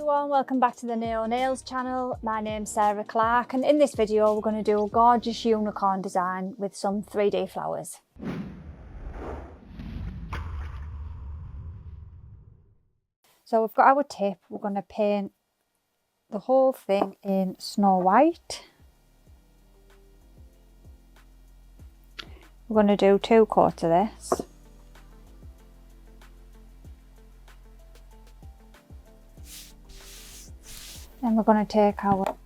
everyone, welcome back to the Neo Nails channel. My name's Sarah Clark, and in this video we're going to do a gorgeous unicorn design with some 3D flowers. So we've got our tip. We're going to paint the whole thing in Snow White. We're going to do 2 coats of this. Then we're going to take our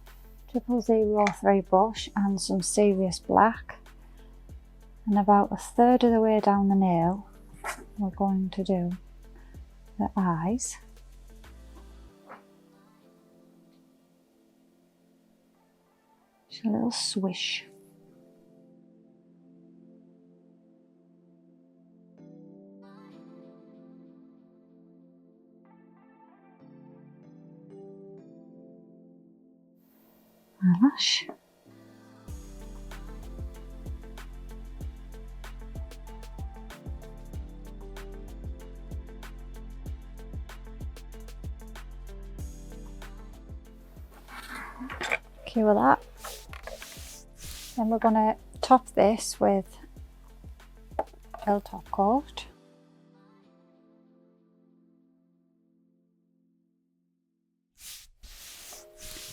003 brush and some Serious Black, and about 1/3 of the way down the nail we're going to do the eyes. Just a little swish. Eyelash. Okay with that. Then we're going to top this with top coat.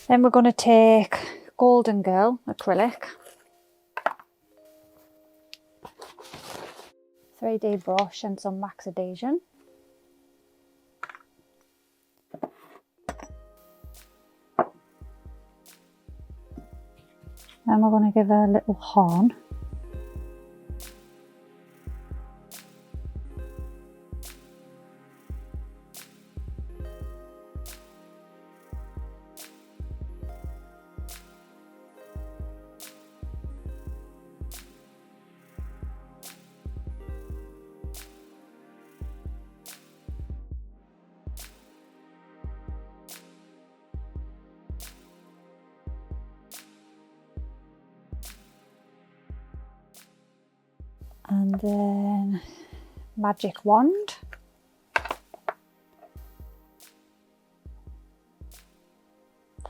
Then we're going to take Golden Girl acrylic, 3D brush and some Max Adhesion. Then we're going to give her a little horn. And then magic wand.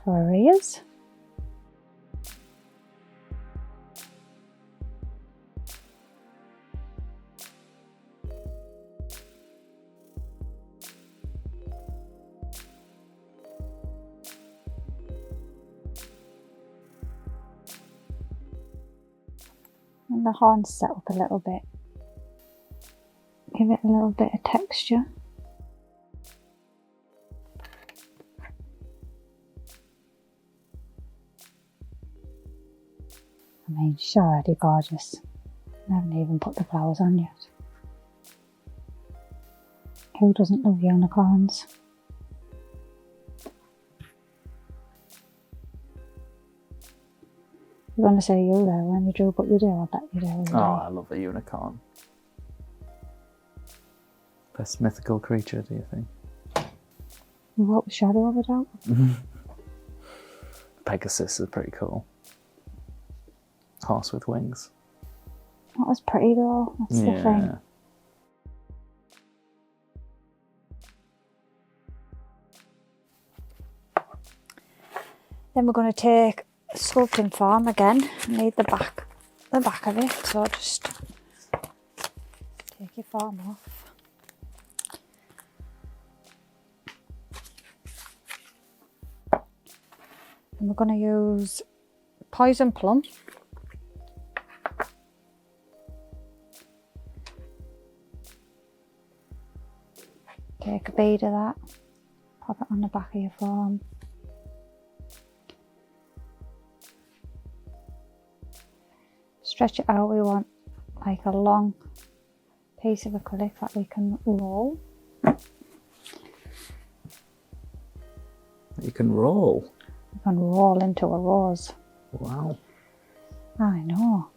For her ears. And the horn set up a little bit. Give it a little bit of texture. I mean, she's already gorgeous. I haven't even put the flowers on yet. Who doesn't love unicorns? You're going to say you there when you do, but you do, I bet you do. Oh, I love a unicorn. Best mythical creature, do you think? What was Shadow of a Doubt? Pegasus is pretty cool. Horse with wings. That was pretty though, that's the thing. Then we're going to take sculpting foam again. I need the back of it, so just take your foam off. And we're going to use Poison Plum. Take a bead of that, pop it on the back of your foam. Stretch it out. We want like a long piece of acrylic that we can roll. You can roll? You can roll into a rose. Wow. I know.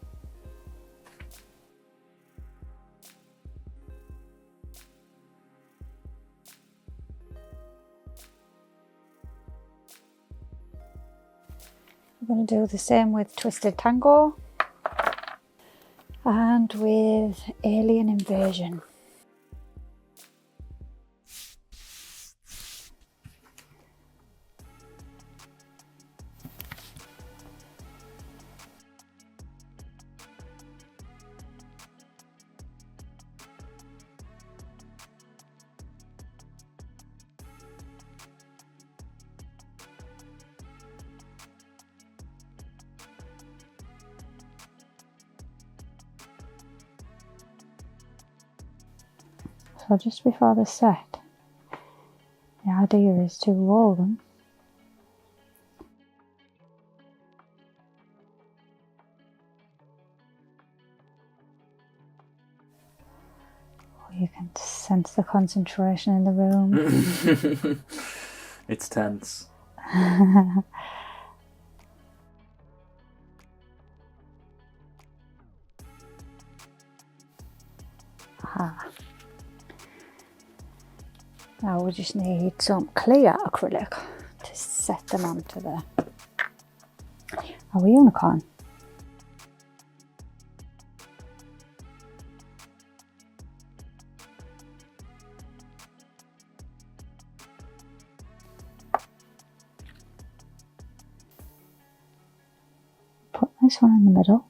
We're going to do the same with Twisted Tango and with Alien Invasion. . So just before the set, the idea is to roll them. You can sense the concentration in the room. It's tense. Ah. Now we just need some clear acrylic to set them onto our unicorn. Put this one in the middle.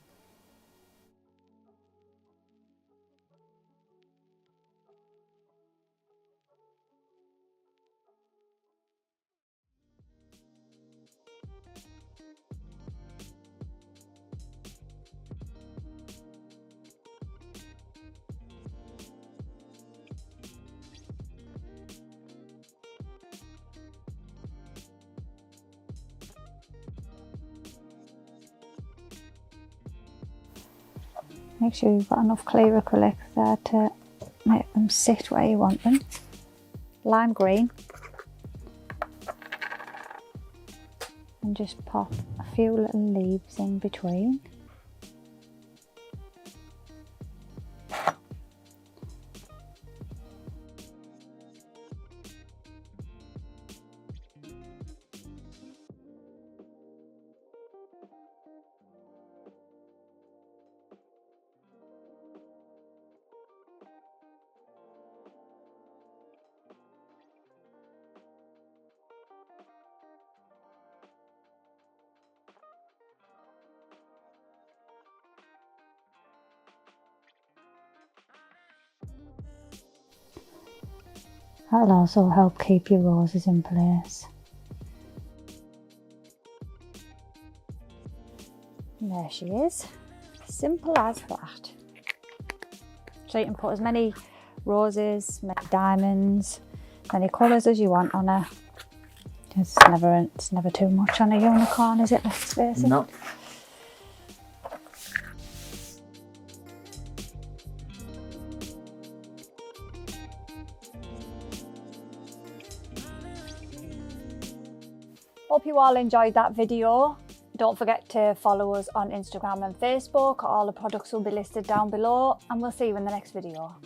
Make sure you've got enough clear acrylic there to make them sit where you want them. Lime green. And just pop a few little leaves in between. That'll also help keep your roses in place. And there she is, simple as that. So you can put as many roses, many diamonds, many colours as you want on her. It's never too much on a unicorn, is it? Let's face it. No. Hope you all enjoyed that video. Don't forget to follow us on Instagram and Facebook. All the products will be listed down below, and we'll see you in the next video.